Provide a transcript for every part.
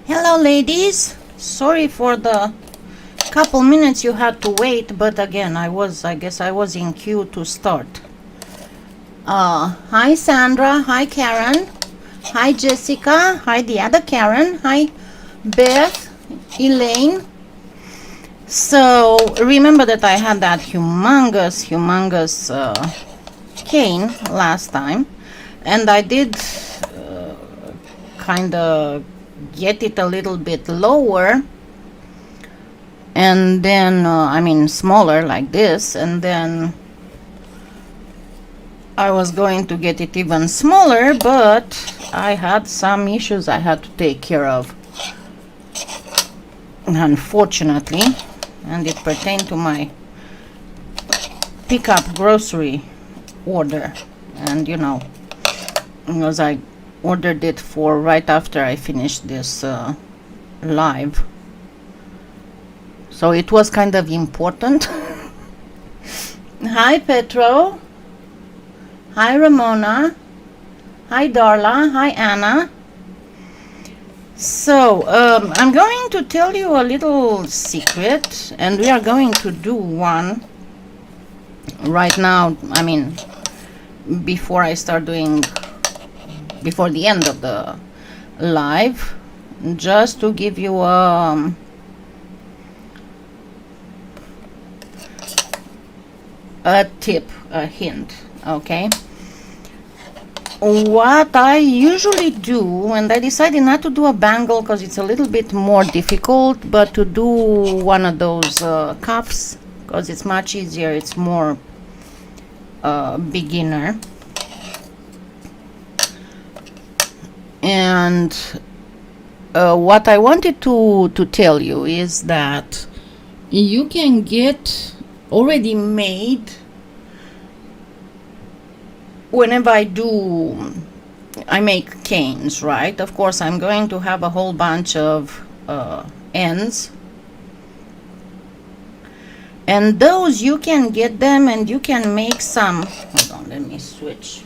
Hello ladies, sorry for the couple minutes you had to wait, but again I guess I was in queue to start. Hi Sandra, hi Karen, hi Jessica, hi the other Karen, hi Beth, Elaine. So remember that I had that humongous cane last time, and I did kind of get it a little bit lower, and then I mean smaller like this, and then I was going to get it even smaller, but I had some issues I had to take care of, unfortunately, and it pertained to my pickup grocery order. And you know, because I ordered it for right after I finished this live, so it was kind of important. Hi Petro, hi Ramona, hi Darla, hi Anna. So I'm going to tell you a little secret, and we are going to do one right now. I mean, before I start doing, before the end of the live, just to give you a tip, a hint, okay? What I usually do, and I decided not to do a bangle because it's a little bit more difficult, but to do one of those cuffs because it's much easier, it's more beginner. And what I wanted to tell you is that you can get already made. Whenever I make canes, right? Of course, I'm going to have a whole bunch of ends, and those you can get them, and you can make some. Hold on, let me switch.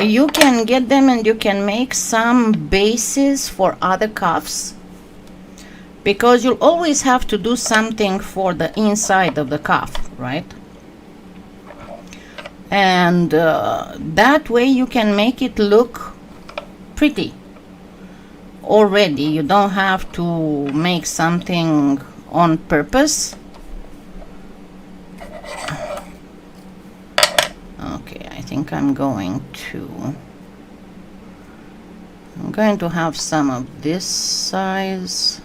You can get them, and you can make some bases for other cuffs, because you'll always have to do something for the inside of the cuff, right? And that way you can make it look pretty already. You don't have to make something on purpose. Okay, I think I'm going to have some of this size.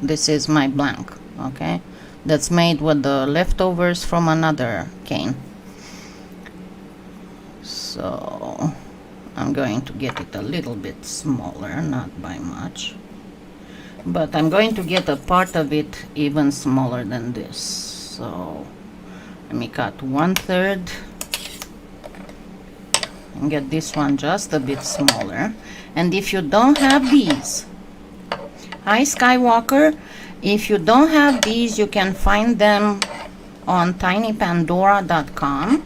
This is my blank, okay? That's made with the leftovers from another cane. So I'm going to get it a little bit smaller, not by much, but I'm going to get a part of it even smaller than this. So let me cut 1/3 and get this one just a bit smaller. And if you don't have these, hi Skywalker, if you don't have these, you can find them on tinypandora.com.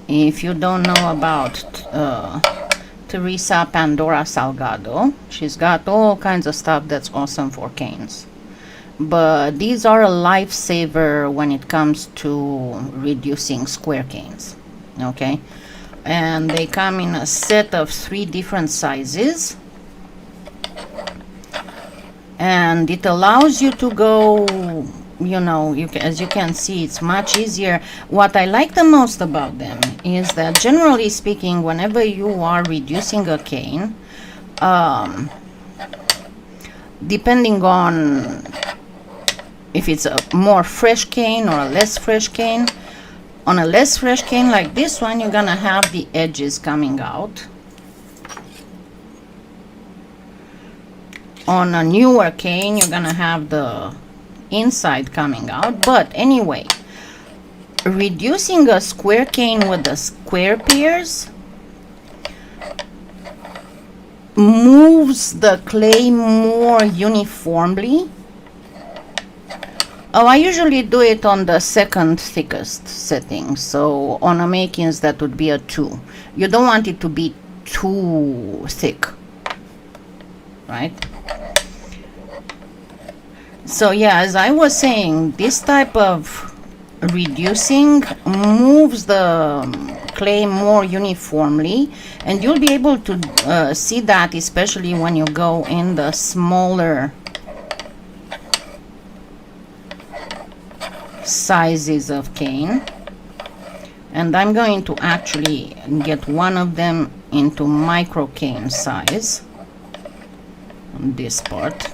If you don't know about Teresa Pandora Salgado, she's got all kinds of stuff that's awesome for canes. But these are a lifesaver when it comes to reducing square canes, okay? And they come in a set of 3 different sizes. And it allows you to go, you know, as you can see, it's much easier. What I like the most about them is that, generally speaking, whenever you are reducing a cane, depending on if it's a more fresh cane or a less fresh cane, on a less fresh cane like this one, you're gonna have the edges coming out. On a newer cane, you're gonna have the inside coming out. But anyway, reducing a square cane with the square piers moves the clay more uniformly Oh, I usually do it on the second thickest setting. So on a makings that would be a 2. You don't want it to be too thick, right? So yeah, as I was saying, this type of reducing moves the clay more uniformly, and you'll be able to see that, especially when you go in the smaller sizes of cane. And I'm going to actually get one of them into micro cane size on this part,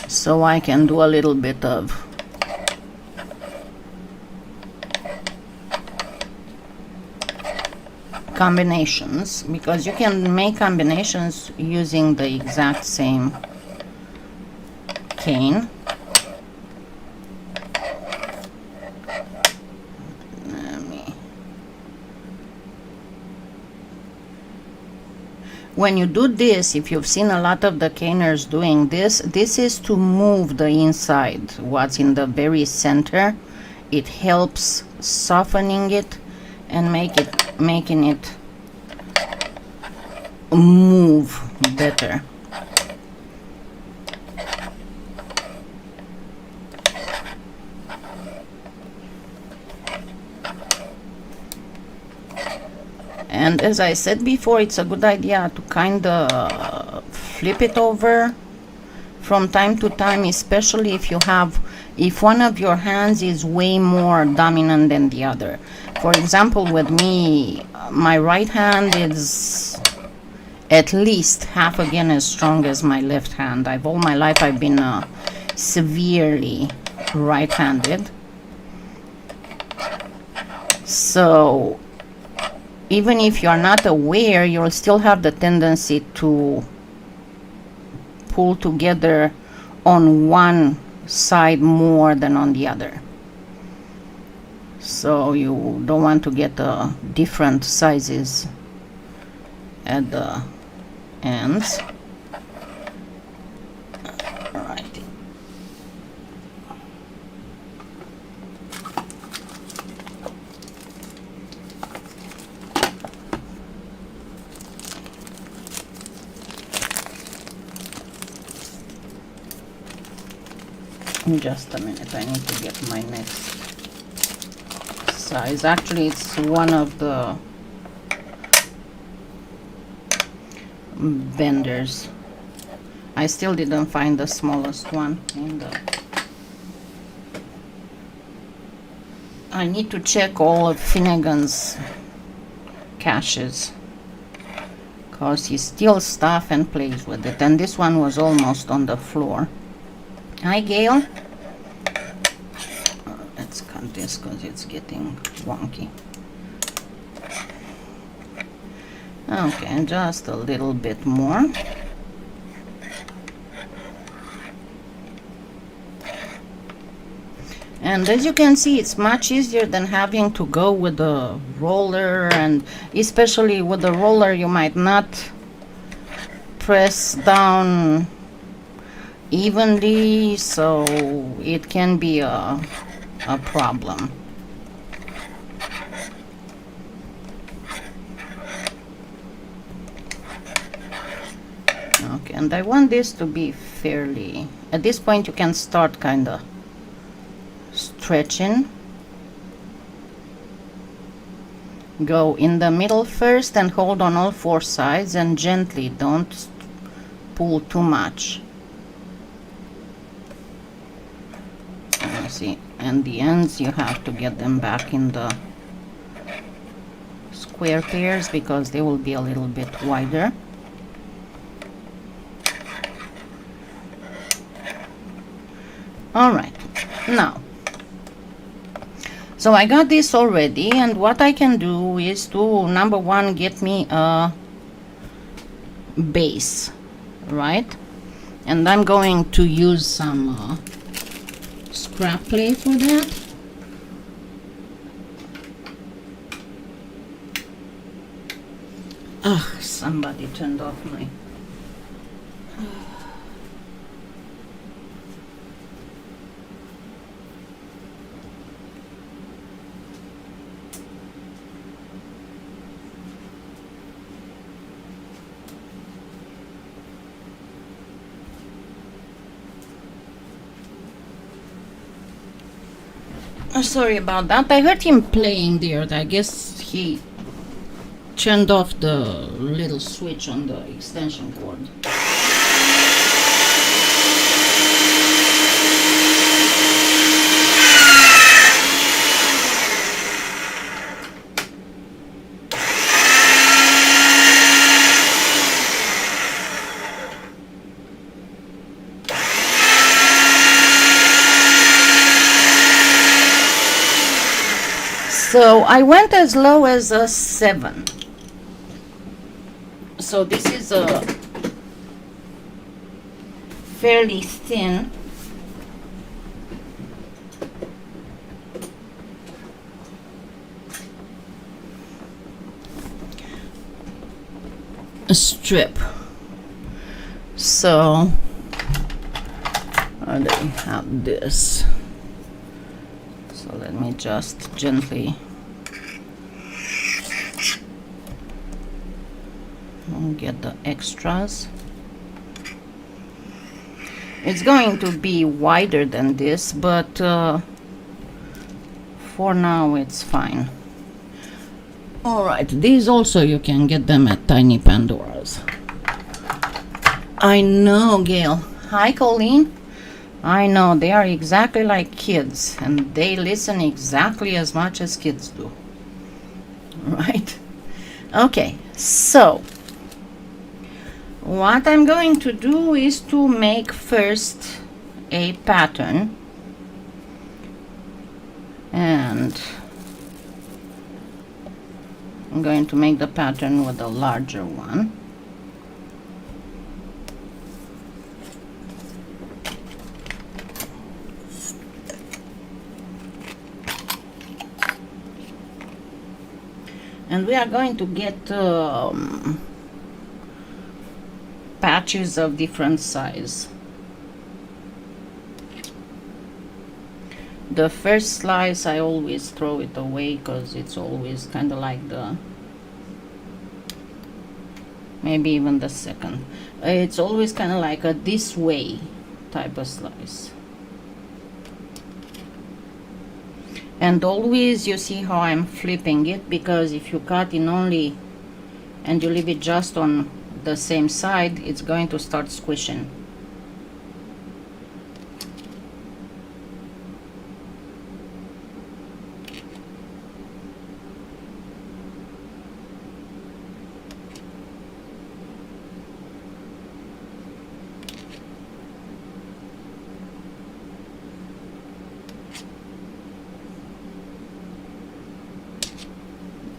so I can do a little bit of combinations, because you can make combinations using the exact same cane. When you do this, if you've seen a lot of the caners doing this, this is to move the inside, what's in the very center. It helps softening it and making it move better. And as I said before, it's a good idea to kind of flip it over from time to time, especially if one of your hands is way more dominant than the other. For example, with me, my right hand is at least half again as strong as my left hand. All my life I've been severely right-handed. So even if you're not aware, you'll still have the tendency to pull together on one side more than on the other. So you don't want to get different sizes at the ends. Alright. Just a minute, I need to get my next size. Actually, it's one of the vendors. I still didn't find the smallest one in the... I need to check all of Finnegan's caches, because he steals stuff and plays with it, and this one was almost on the floor. Hi, Gail. Let's cut this because it's getting wonky. Okay, just a little bit more. And as you can see, it's much easier than having to go with the roller, and especially with the roller you might not press down evenly, so it can be a problem. Okay, and I want this to be fairly... At this point you can start kind of stretching. Go in the middle first and hold on all four sides, and gently, don't pull too much. See, and the ends you have to get them back in the square pairs because they will be a little bit wider. Alright, now, so I got this already, and what I can do is to, number one, get me a base, right? And I'm going to use some scrap clay for that. Ugh, somebody turned off my... Sorry about that. I heard him playing there. I guess he turned off the little switch on the extension cord. So I went as low as a 7. So this is a fairly thin strip. So they have this. So let me just gently get the extras. It's going to be wider than this, but for now it's fine. Alright, these also you can get them at Tiny Pandora's. I know, Gail. Hi, Colleen. I know, they are exactly like kids, and they listen exactly as much as kids do. Right? Okay, so what I'm going to do is to make first a pattern, and I'm going to make the pattern with a larger one. And we are going to get patches of different size. The first slice I always throw it away because it's always kind of like the, maybe even the second, it's always kind of like a this way type of slice. And always you see how I'm flipping it, because if you cut in only and you leave it just on the same side, it's going to start squishing.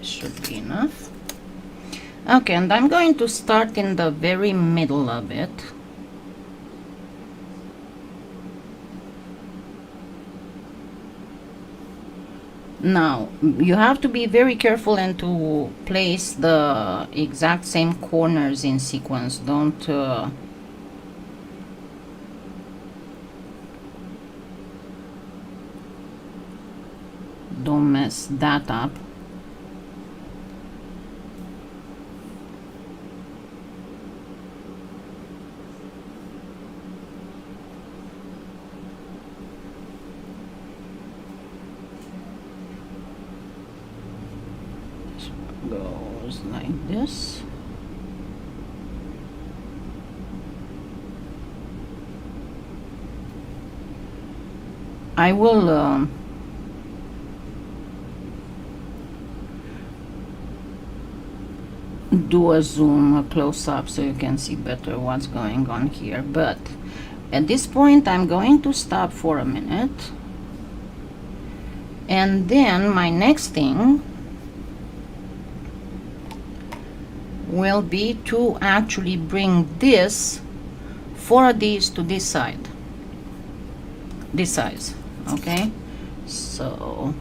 Should be enough. Okay, and I'm going to start in the very middle of it. Now you have to be very careful and to place the exact same corners in sequence. Don't mess that up. Goes like this. I will do a zoom, a close-up, so you can see better what's going on here. But at this point I'm going to stop for a minute, and then my next thing will be to actually bring this, 4 of these to this side, this size. Okay, so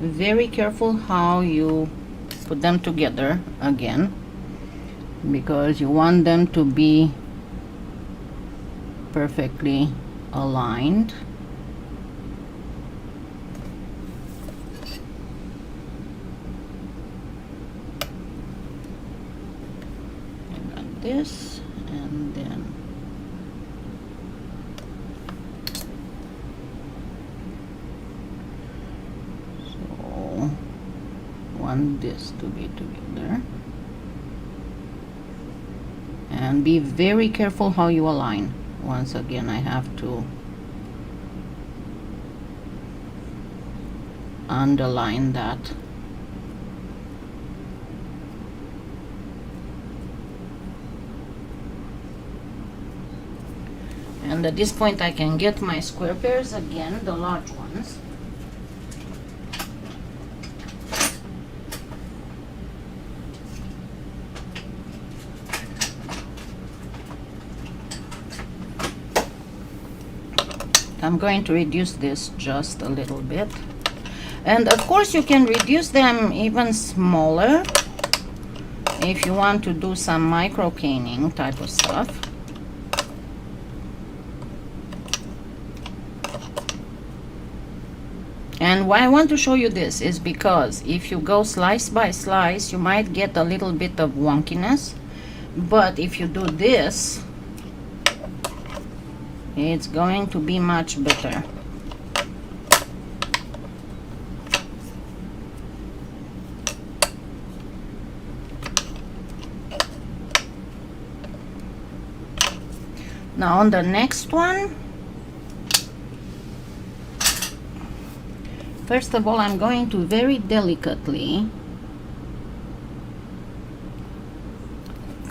very careful how you put them together again, because you want them to be perfectly aligned. This, and then want this to be together. And be very careful how you align. Once again, I have to underline that. And at this point I can get my square pairs again, the large ones. I'm going to reduce this just a little bit. And of course you can reduce them even smaller if you want to do some micro caning type of stuff. And why I want to show you this is because if you go slice by slice, you might get a little bit of wonkiness. But if you do this, it's going to be much better. Now on the next one, first of all, I'm going to very delicately,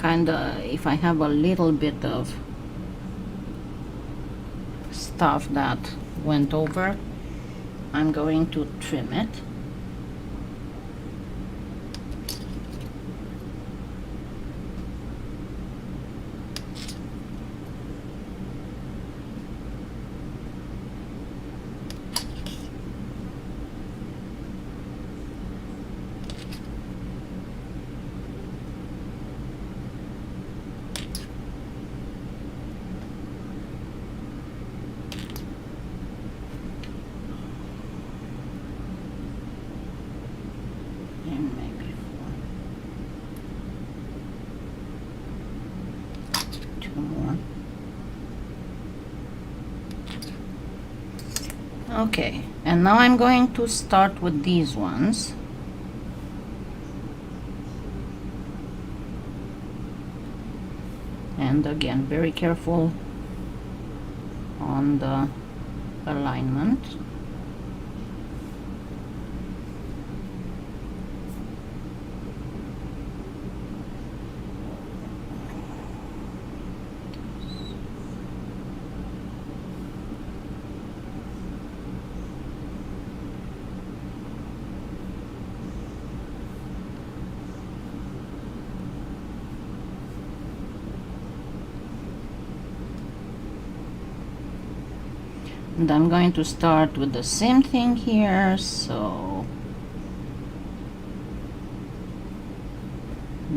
if I have a little bit of stuff that went over, I'm going to trim it. Okay, and now I'm going to start with these ones. And again, very careful on the alignment. And I'm going to start with the same thing here, so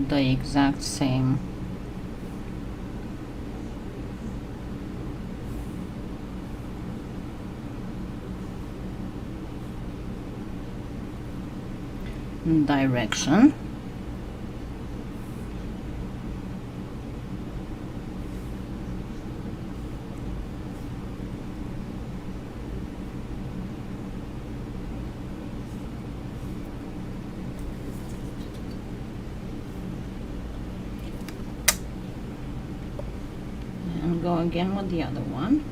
the exact same direction. Go again with the other one.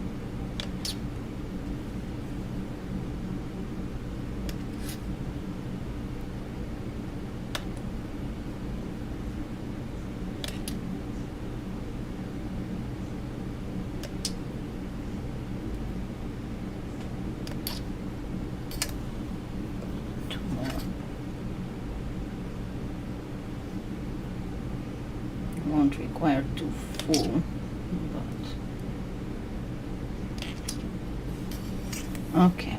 Two more. Won't require too full. Okay.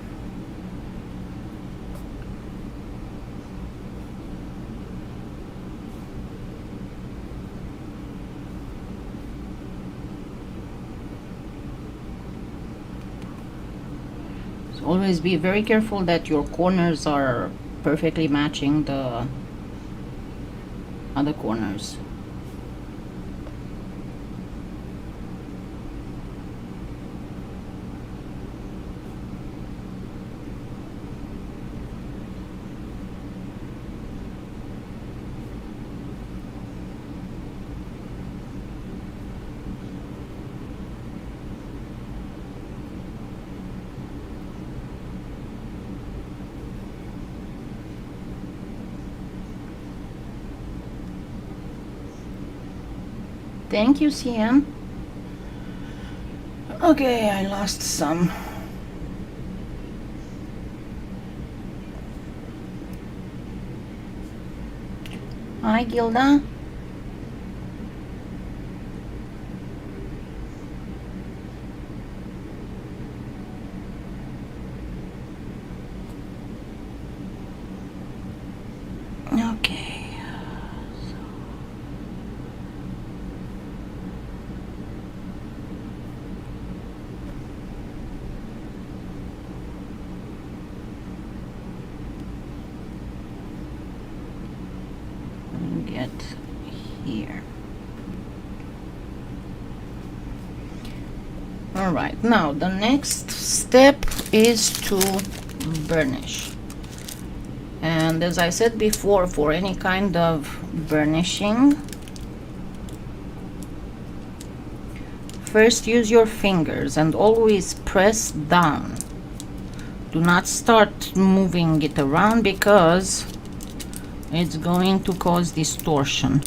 So always be very careful that your corners are perfectly matching the other corners. Thank you, CM. Okay, I lost some. Hi, Gilda. Okay. Get here. All right, now the next step is to burnish. And as I said before, for any kind of burnishing, first use your fingers and always press down. Do not start moving it around because it's going to cause distortion.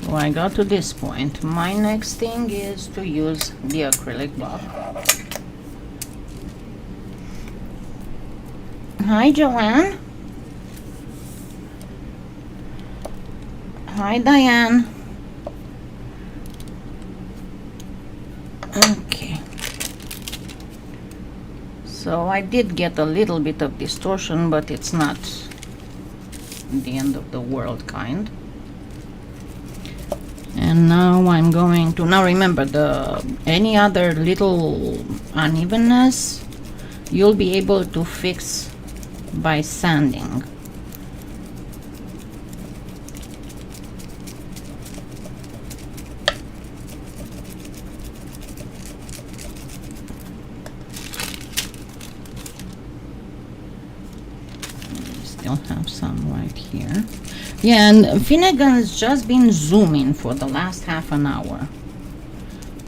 So I got to this point. My next thing is to use the acrylic block. Hi, Joanne. Hi, Diane. Okay. So I did get a little bit of distortion, but it's not the end of the world kind. And now I'm going to, now remember, any other little unevenness you'll be able to fix by sanding. Still have some right here. Yeah, and Finnegan's just been zooming for the last half an hour.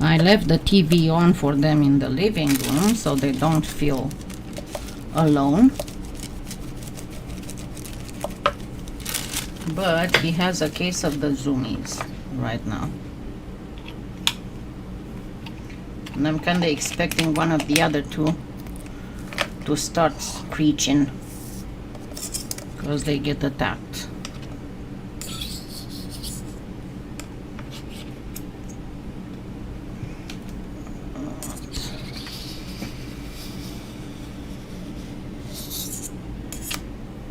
I left the TV on for them in the living room so they don't feel alone. But he has a case of the zoomies right now. And I'm kind of expecting one of the other two to start screeching because they get attacked.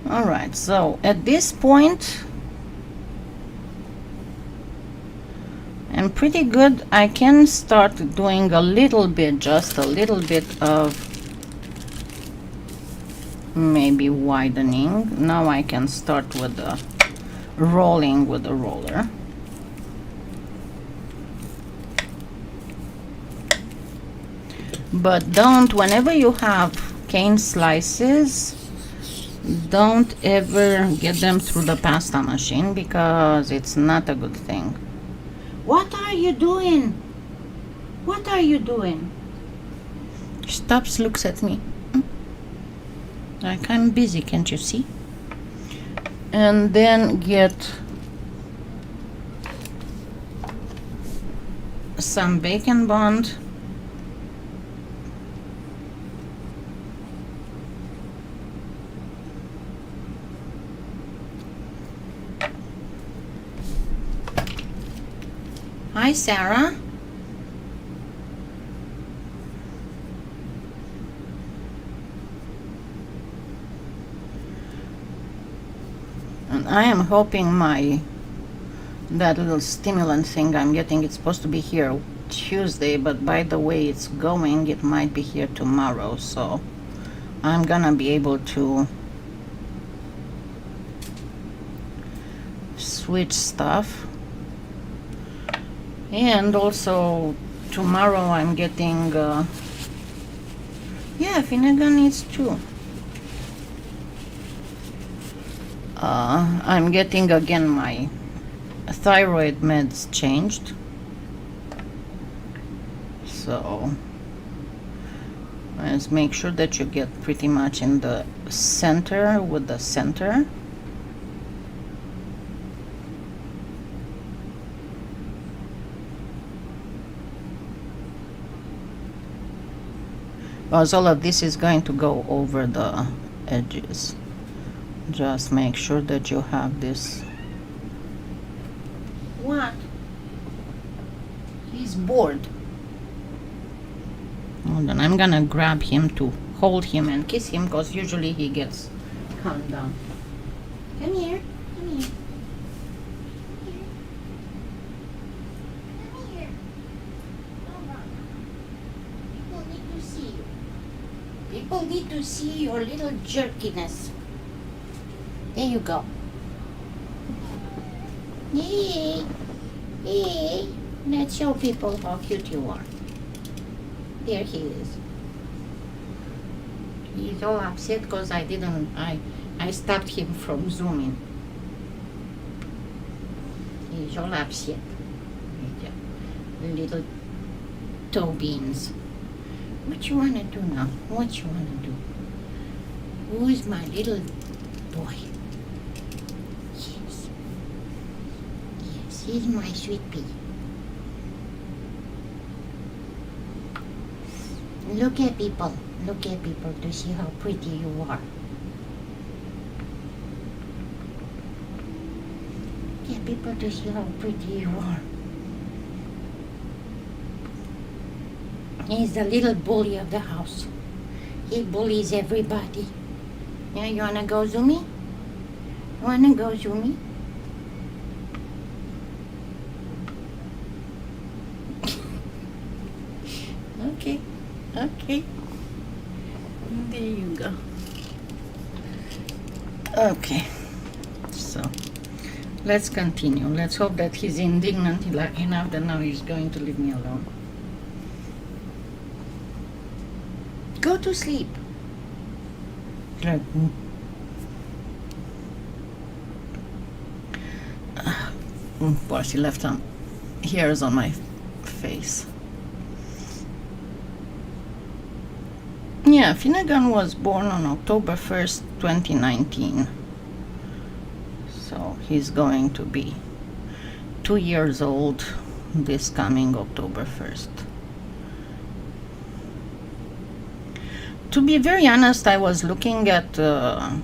All right, so at this point I'm pretty good. I can start doing a little bit, just a little bit of maybe widening. Now I can start with the rolling with the roller. But don't, whenever you have cane slices, don't ever get them through the pasta machine because it's not a good thing. What are you doing? What are you doing? Stops, looks at me. Like I'm busy, can't you see? And then get some bacon bond. Hi, Sarah. And I am hoping that little stimulant thing I'm getting, it's supposed to be here Tuesday, but by the way it's going, it might be here tomorrow, so I'm gonna be able to switch stuff. And also tomorrow I'm getting yeah, Finnegan needs two. I'm getting again my thyroid meds changed, So let's make sure that you get pretty much in the center with the center. Because all of this is going to go over the edges. Just make sure that you have this. What? He's bored. Hold on, I'm gonna grab him to hold him and kiss him, because usually he gets calmed down. Come here, come here. Come here. Come on. People need to see you. People need to see your little jerkiness. There you go. Hey, hey, let's show people how cute you are. There he is. He's all upset because I stopped him from zooming. He's all upset. Little toe beans. What you wanna do now? What you wanna do? Who's my little boy? Yes. Yes, he's my sweet pea. Look at people to see how pretty you are. Look at people to see how pretty you are. He's the little bully of the house. He bullies everybody. Yeah, you wanna go zoomy? You wanna go zoomy? Okay. Okay, there you go. Okay, so let's continue. Let's hope that he's indignant enough that now he's going to leave me alone. Go to sleep. Of course, he left some hairs on my face. Yeah, Finnegan was born on October 1st, 2019. So he's going to be 2 years old this coming October 1st. To be very honest, I was looking at the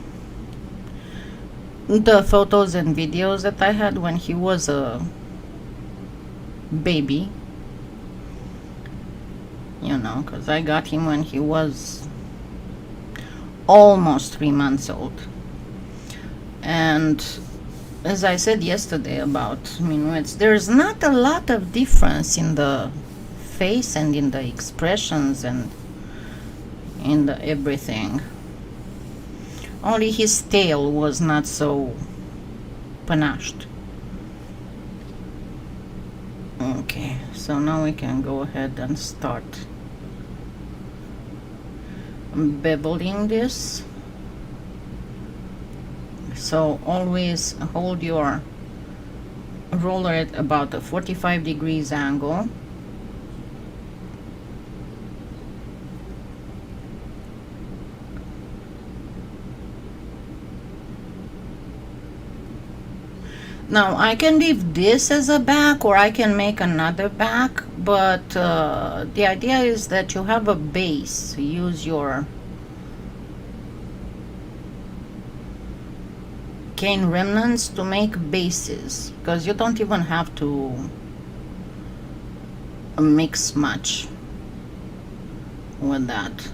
photos and videos that I had when he was a baby. You know, because I got him when he was almost 3 months old. And as I said yesterday about minuets, there's not a lot of difference in the face and in the expressions and in the everything. Only his tail was not so panached. Okay, so now we can go ahead and start beveling this. So always hold your roller at about a 45 degrees angle. Now I can leave this as a back, or I can make another back, but the idea is that you have a base. Use your cane remnants to make bases, because you don't even have to mix much with that.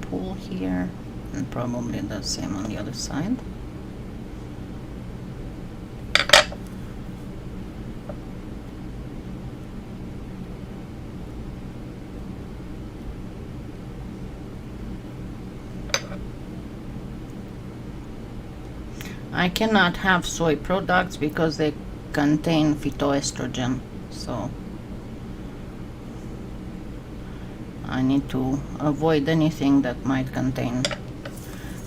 Pull here, and probably the same on the other side. I cannot have soy products because they contain phytoestrogen, so I need to avoid anything that might contain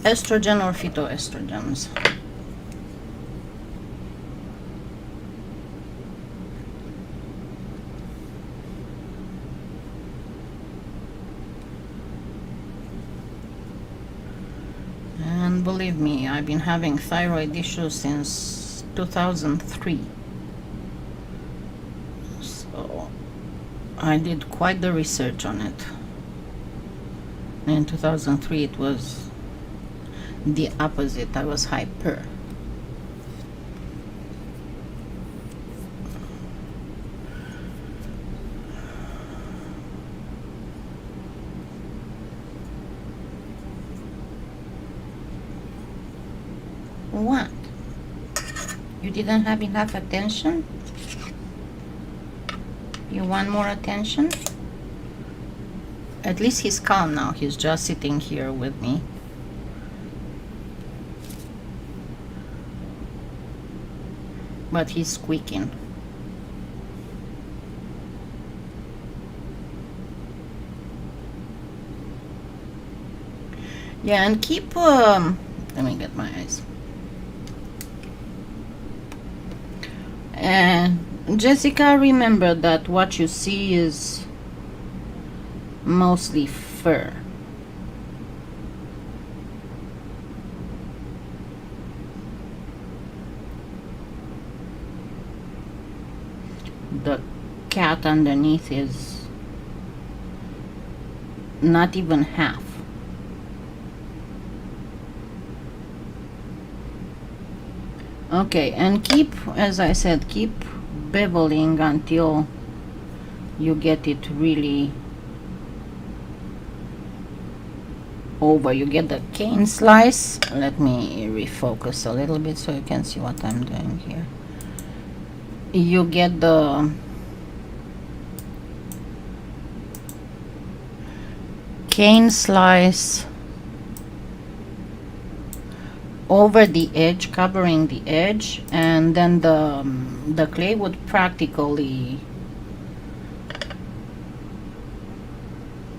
estrogen or phytoestrogens. And believe me, I've been having thyroid issues since 2003. So I did quite the research on it. In 2003 it was the opposite. I was hyper. What? You didn't have enough attention? You want more attention? At least he's calm now. He's just sitting here with me. But he's squeaking. Yeah, and keep, let me get my eyes. And Jessica, remember that what you see is mostly fur. The cat underneath is not even half. Okay, and keep, as I said, keep beveling until you get it really over. You get the cane slice. Let me refocus a little bit so you can see what I'm doing here. You get the cane slice over the edge, covering the edge, and then the clay would practically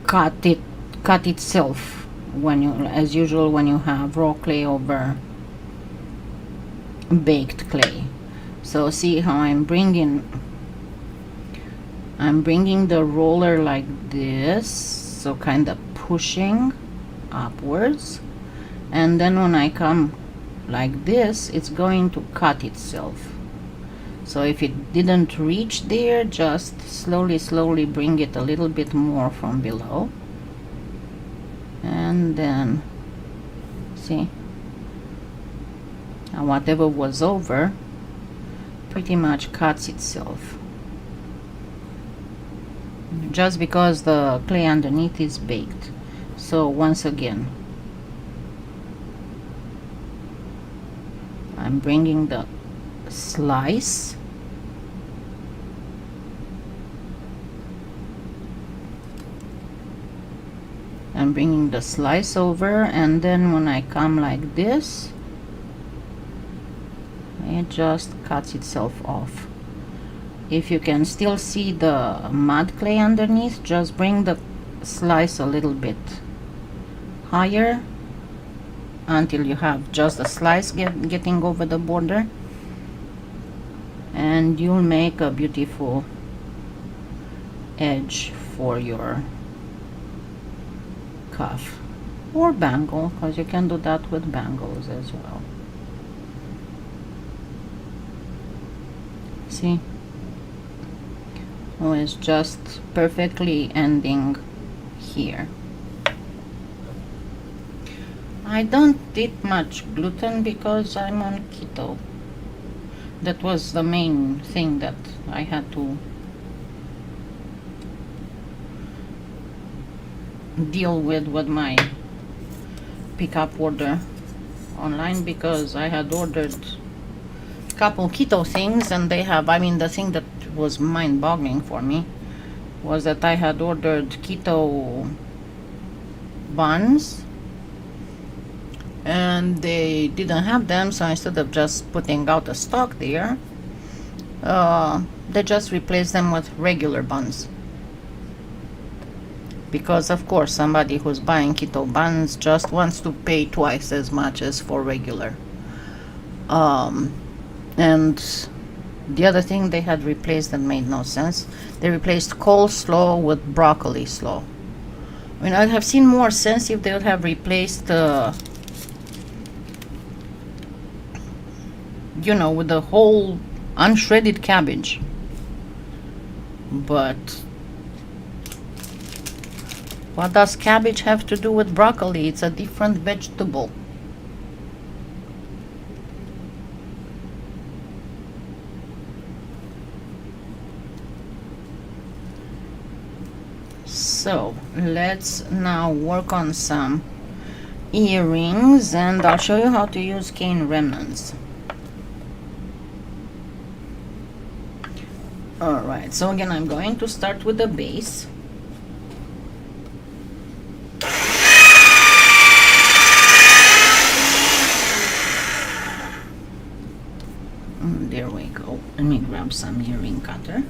cut itself when you, as usual, when you have raw clay over baked clay. So see how I'm bringing the roller like this, so kind of pushing upwards, and then when I come like this, it's going to cut itself. So if it didn't reach there, just slowly bring it a little bit more from below, and then see, and whatever was over pretty much cuts itself, just because the clay underneath is baked. So once again, I'm bringing the slice over, and then when I come like this, it just cuts itself off. If you can still see the mud clay underneath, just bring the slice a little bit higher until you have just a slice getting over the border, and you'll make a beautiful edge for your cuff or bangle, because you can do that with bangles as well. See? Oh, it's just perfectly ending here. I don't eat much gluten because I'm on keto. That was the main thing that I had to deal with my pickup order online, because I had ordered a couple keto things, and they have, I mean, the thing that was mind-boggling for me was that I had ordered keto buns and they didn't have them, so instead of just putting out a stock there, they just replaced them with regular buns. because of course somebody who's buying keto buns just wants to pay twice as much as for regular. And the other thing they had replaced that made no sense, they replaced coleslaw with broccoli slaw. I mean, I'd have seen more sense if they would have replaced you know, with the whole unshredded cabbage. But what does cabbage have to do with broccoli? It's a different vegetable. So let's now work on some earrings, and I'll show you how to use cane remnants. Alright, so again I'm going to start with the base. There we go. Let me grab some earring cutter.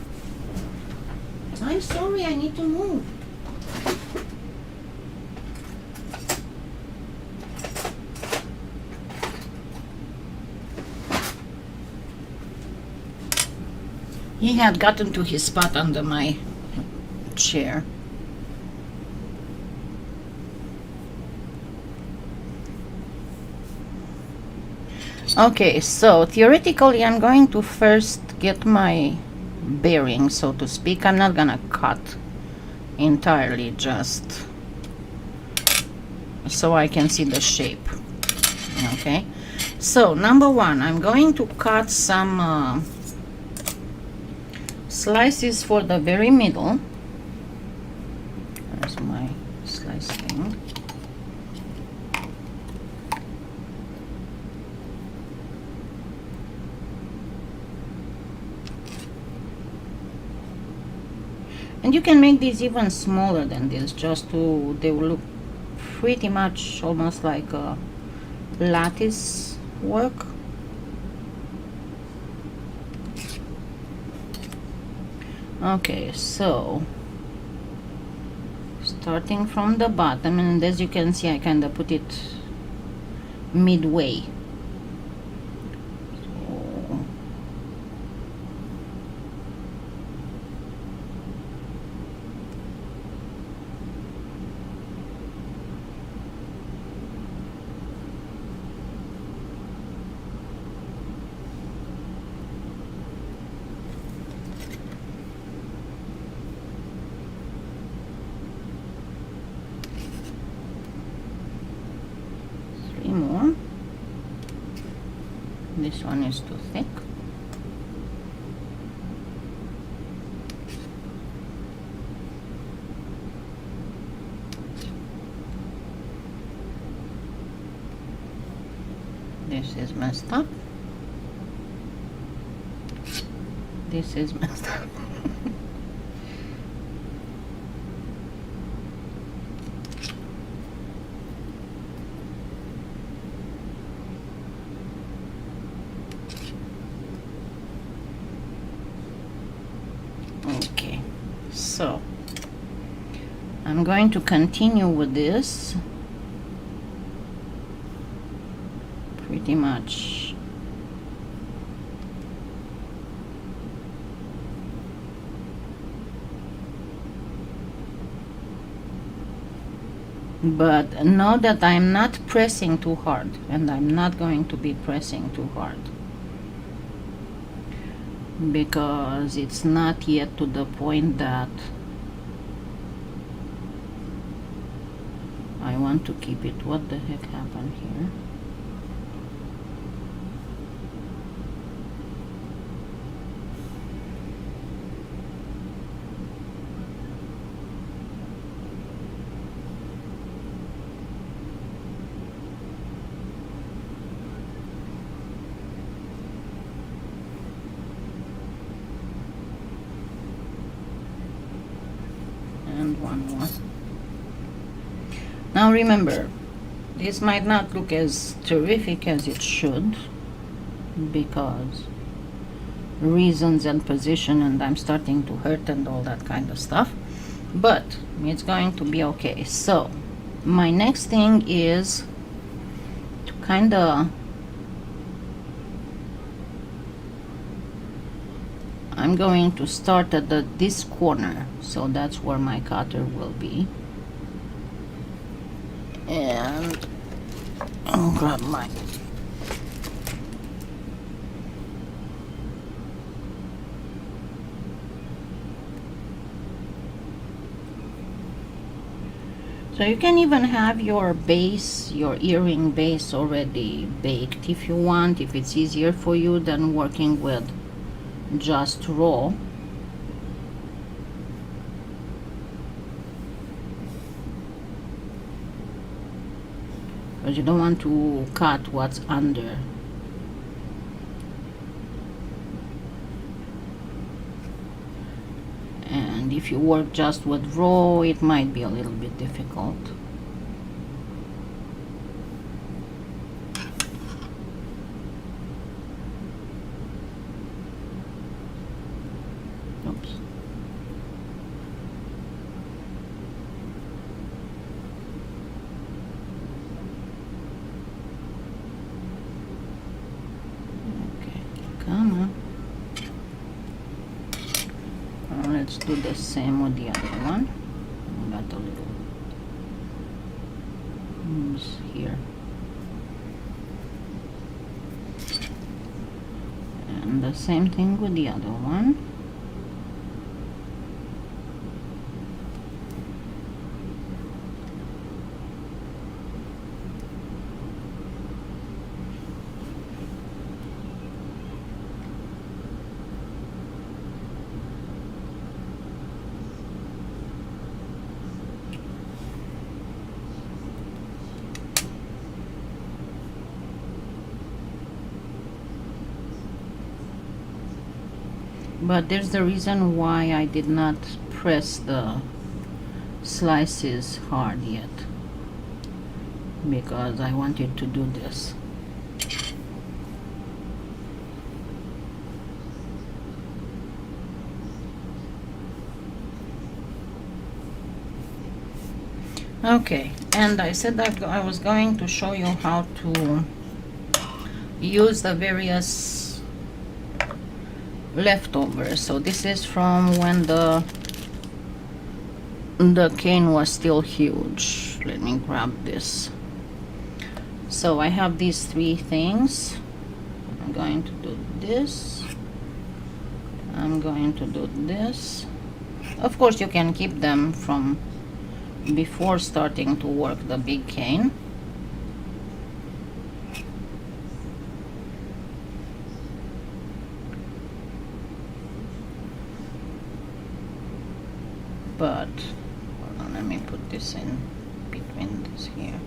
I'm sorry, I need to move. He had gotten to his spot under my chair. Okay, so theoretically I'm going to first get my bearing, so to speak. I'm not gonna cut entirely, just so I can see the shape. Okay, so number one, I'm going to cut some slices for the very middle. There's my slice thing. And you can make these even smaller than this, just to, they will look pretty much almost like a lattice work. Okay, so starting from the bottom, and as you can see I kind of put it midway. More. This one is too thick. This is messed up. This is messed up. Okay, so I'm going to continue with this pretty much but know that I'm not pressing too hard, and I'm not going to be pressing too hard because it's not yet to the point that I want to keep it. What the heck happened here? And one more. Now remember, this might not look as terrific as it should because reasons and position, and I'm starting to hurt and all that kind of stuff. but it's going to be okay. So my next thing is to kind of, I'm going to start at this corner, so that's where my cutter will be. And I'll grab my so you can even have your base, your earring base already baked if you want, if it's easier for you than working with just raw. Because you don't want to cut what's under. And if you work just with raw, it might be a little bit difficult. Oops. Okay, come on. Let's do the same with the other one. Got a little loose here. And the same thing with the other one. But there's the reason why I did not press the slices hard yet, because I wanted to do this. Okay, and I said that I was going to show you how to use the various leftovers. So this is from when the cane was still huge. Let me grab this. So I have these three things. I'm going to do this. I'm going to do this. Of course you can keep them from before starting to work the big cane. But hold on, let me put this in between this here.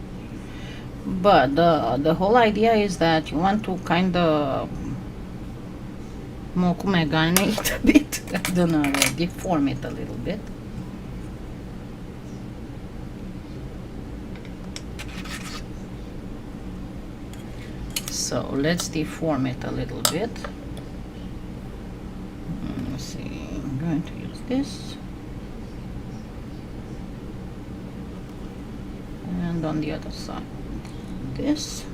But the whole idea is that you want to kind of it a bit. I don't know, deform it a little bit. So let's deform it a little bit. Let's see, I'm going to use this. And on the other side, this.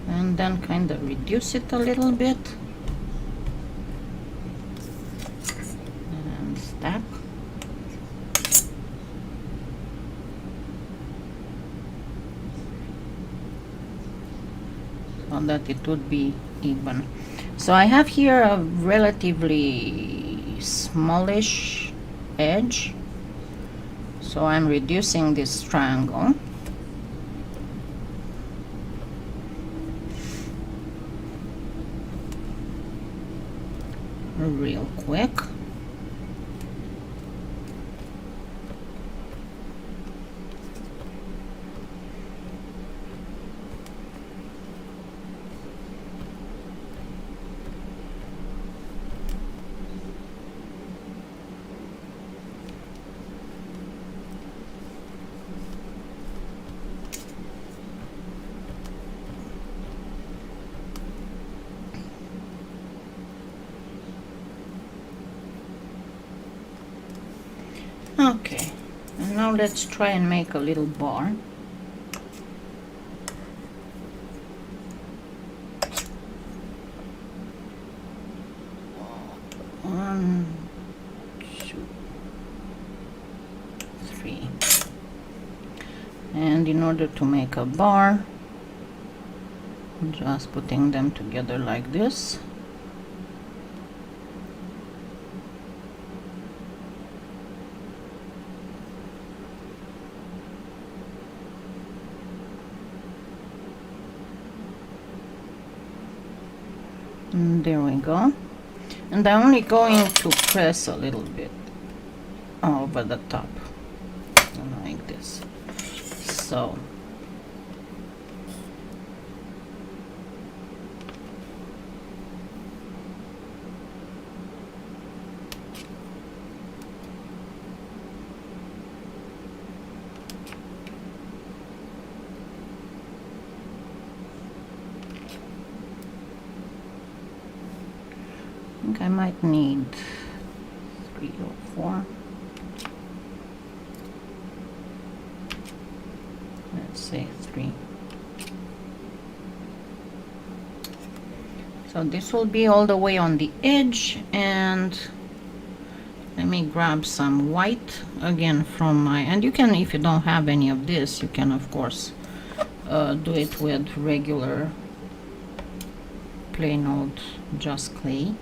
And then kind of reduce it a little bit. And stack. So that it would be even. So I have here a relatively smallish edge, so I'm reducing this triangle. Real quick. Okay, and now let's try and make a little bar. One, two, three. And in order to make a bar, just putting them together like this. And there we go. And I'm only going to press a little bit over the top, like this. So I think I might need 3 or 4. Let's say 3. So this will be all the way on the edge, and let me grab some white again from my, and you can, if you don't have any of this, you can of course do it with regular plain old just clay.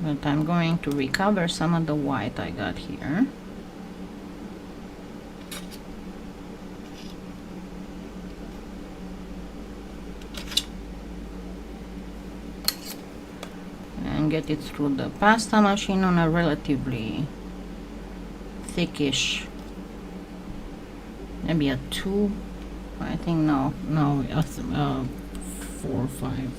But I'm going to recover some of the white I got here. And get it through the pasta machine on a relatively thickish, maybe a 2, I think, no, 4 or 5.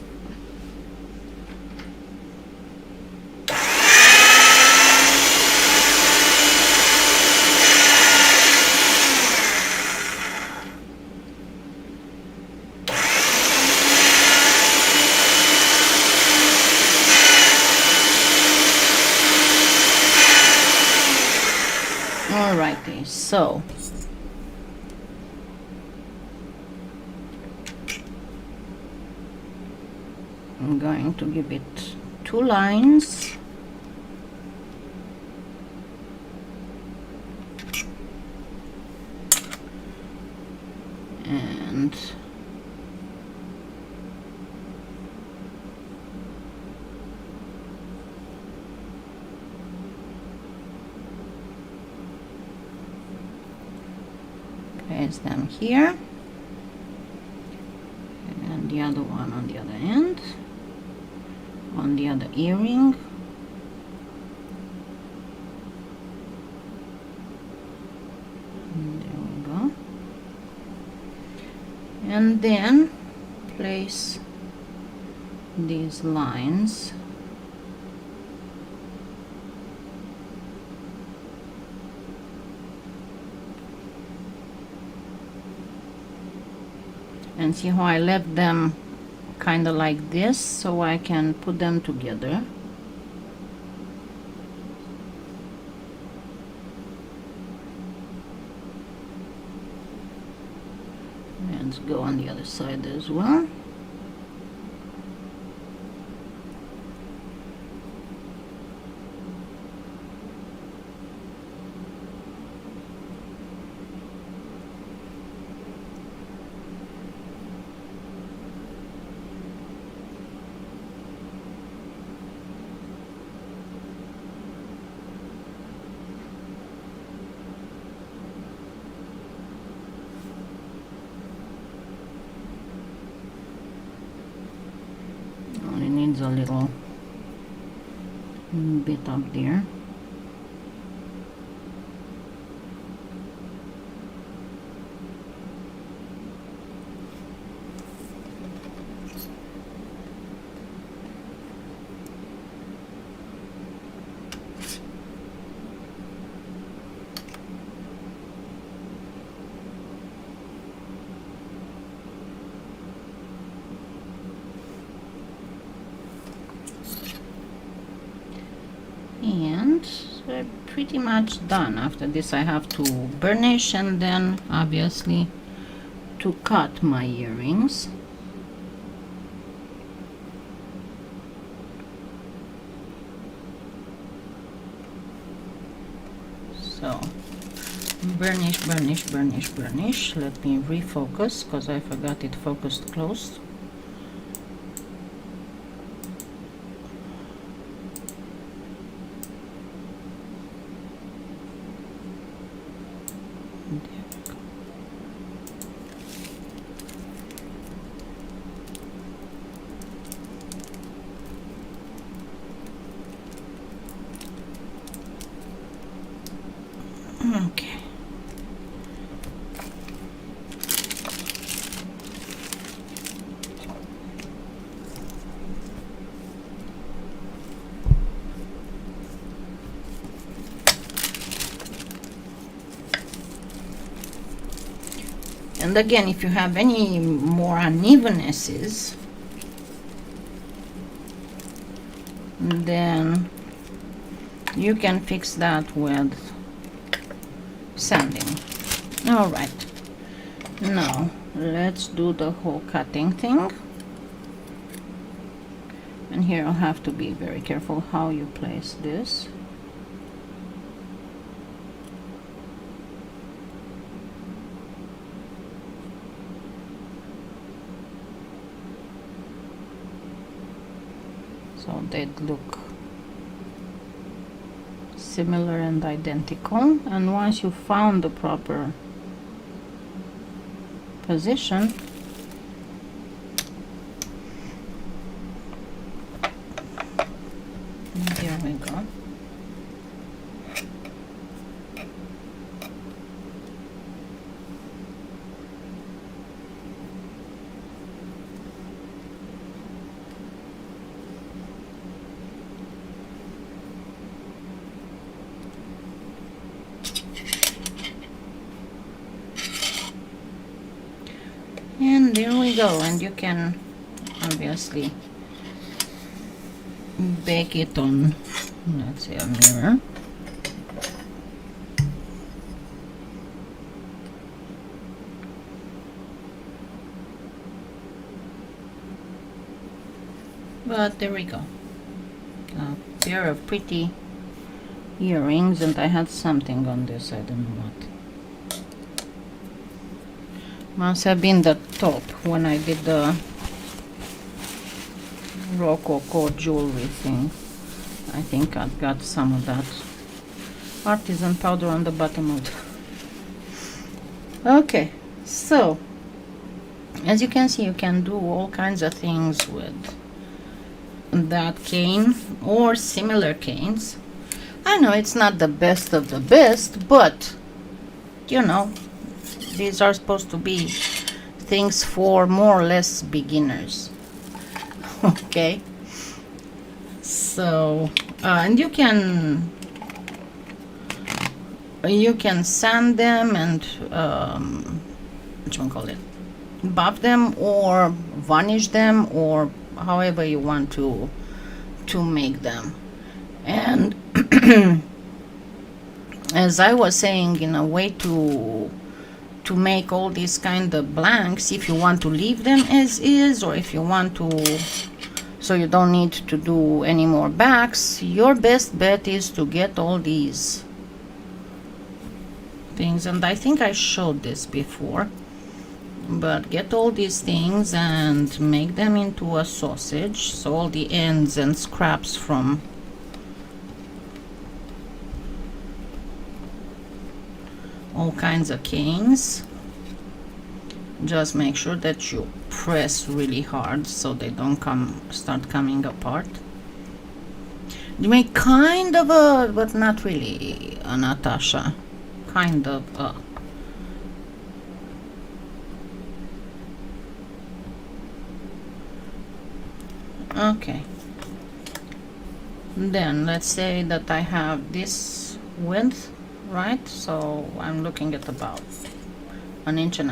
Alrighty, so I'm going to give it 2 lines. And place them here, and the other one on the other end, on the other earring. And there we go. And then place these lines and see how I left them kind of like this so I can put them together. Let's go on the other side as well. A little bit up there. And we're pretty much done. After this I have to burnish and then obviously to cut my earrings. So burnish, burnish, burnish, burnish. Let me refocus because I forgot it focused close. Okay. And again, if you have any more unevennesses, then you can fix that with sanding. All right, now let's do the whole cutting thing. And here I'll have to be very careful how you place this. So they'd look similar and identical, and once you found the proper position, there we go. And there we go, and you can obviously bake it on, let's say, a mirror. But there we go, a pair of pretty earrings, and I had something on this, I don't know what. Must have been the top when I did the Rococo jewelry thing. I think I've got some of that artisan powder on the bottom of it. Okay, so as you can see, you can do all kinds of things with that cane or similar canes. I know it's not the best of the best, but you know, these are supposed to be things for more or less beginners. Okay, so and you can sand them and what you call it, buff them or varnish them, or however you want to make them. And as I was saying, in a way to make all these kind of blanks, if you want to leave them as is, or if you want to, so you don't need to do any more backs, your best bet is to get all these things, and I think I showed this before, but get all these things and make them into a sausage, so all the ends and scraps from all kinds of canes, just make sure that you press really hard so they don't start coming apart. You make kind of a, but not really a Natasha, kind of a. Okay, then let's say that I have this width, right? So I'm looking at about 1.5 inches.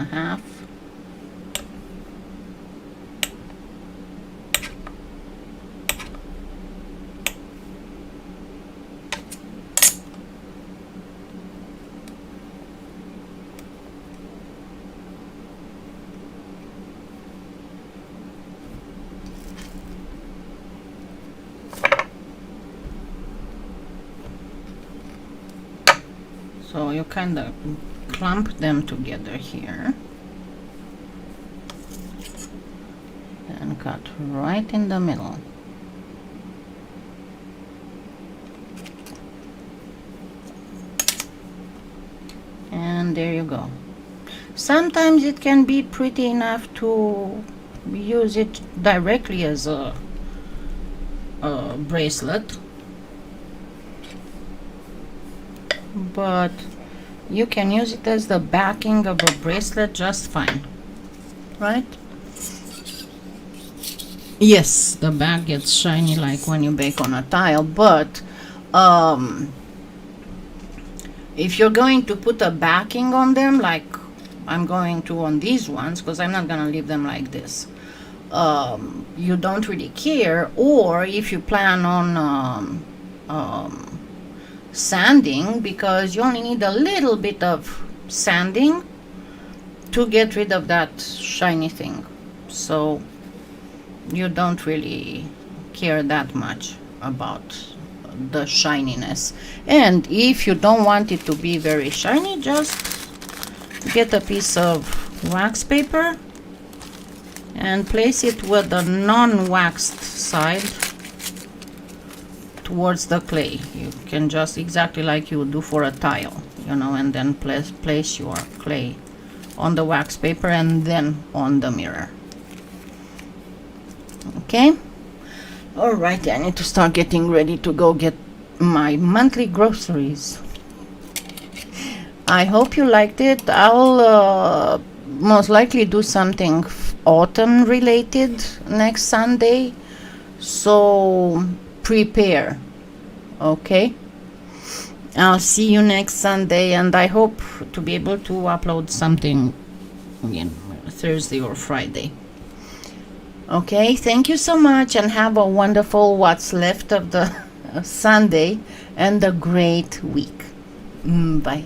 So you kind of clump them together here and cut right in the middle. And there you go. Sometimes it can be pretty enough to use it directly as a bracelet, but you can use it as the backing of a bracelet just fine, right? Yes, the back gets shiny like when you bake on a tile, but if you're going to put a backing on them, like I'm going to on these ones, because I'm not going to leave them like this, you don't really care. Or if you plan on sanding, because you only need a little bit of sanding to get rid of that shiny thing, so you don't really care that much about the shininess. And if you don't want it to be very shiny, just get a piece of wax paper and place it with the non-waxed side towards the clay. You can just exactly like you would do for a tile, you know, and then place your clay on the wax paper and then on the mirror. Okay. All right, I need to start getting ready to go get my monthly groceries. I hope you liked it. I'll most likely do something autumn related next Sunday, so prepare. Okay, I'll see you next Sunday, and I hope to be able to upload something again Thursday or Friday. Okay, thank you so much, and have a wonderful what's left of the Sunday and a great week. Bye.